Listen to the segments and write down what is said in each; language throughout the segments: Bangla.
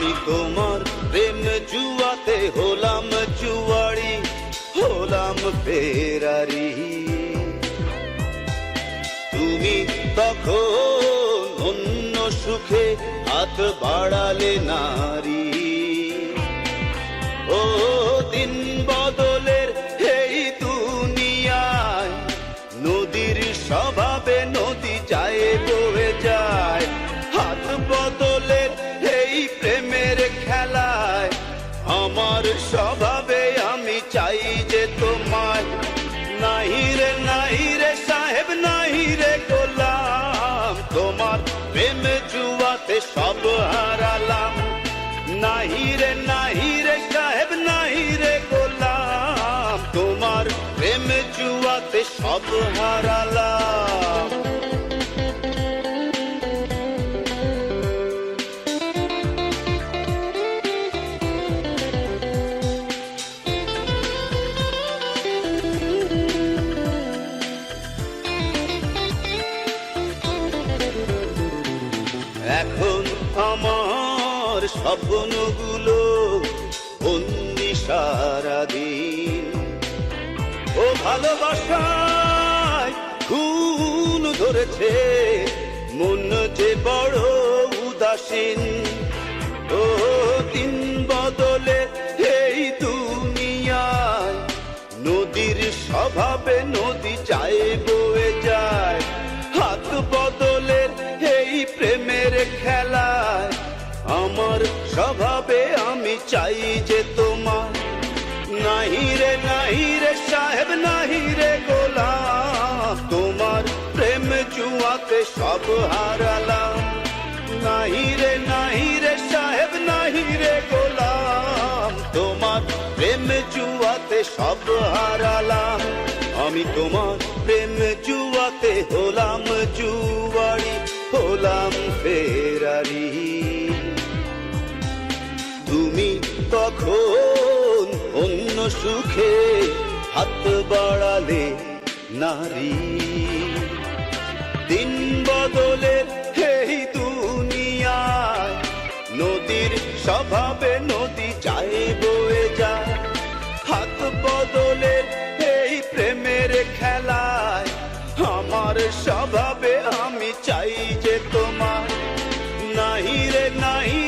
আমি তোমার প্রেম জুয়াতে হলাম জুয়ারি, হলাম ফেরারি। তুমি তখন অন্য সুখে হাত বাড়ালে নারী। ও দিন বদলের এই দুনিয়ায় নদীর স্বভাবে নদী যায় বয়ে যায়। হাত বদলের এই প্রেমের খেলায় আমার স্বভাবে আমি চাই যে তোমায়। নাহি রে সাহেব নাহি রে গোলাম, তোমার প্রেম জুয়াতে সব হারালাম। নাহি রে সাহেব নাহি রে গোলাম, তোমার প্রেম জুয়াতে সব হারালাম। এখন আমার স্বপ্নগুলো বন্দি সারাদিন। ও ভালোবাসায় খুন ধরেছে মন যে বড় উদাসীন। ও দিন বদলে এই দুনিয়ায় নদীর স্বভাবে নদী যায় বয়ে যায়। হাত বদলের এই প্রেমের খেলায় আমার স্বভাবে আমি চাই যে তোমার। নাহি রে সাহেব নাহি রে গোলাম, তোমার প্রেম জুয়াতে সব হারালাম। নাহি রে সাহেব নাহি রে গোলাম, তোমার প্রেম জুয়াতে সব হারালাম। আমি তোমার প্রেম জুয়াতে হলাম জুয়ারি, হলাম ফেরারি। তুমি তখন অন্য সুখে হাত বাড়ালে নারী। দিন বদলের এই দুনিয়ায় নদীর স্বভাবে নদী যায় বয়ে যায়। হাত বদলের এই প্রেমের খেলায় আমার স্বভাবে আমি চাই যে তোমার। নাহি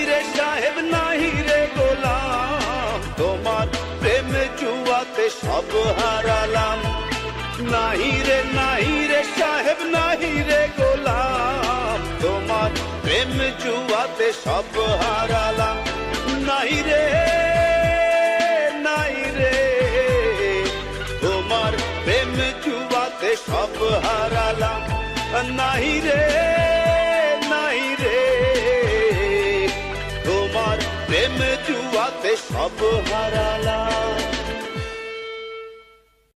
রে সাহেব নাহি রে গোলাম, তোমার প্রেম জুয়াতে সব হারালাম। নাহি রে সাহেব নাহি রে গোলাম, তোমার প্রেম জুয়াতে সব হারালাম। নাহি রে তোমার প্রেম জুয়াতে সব হারালাম। নাহি রে তোমার প্রেম জুয়াতে সব হারালাম।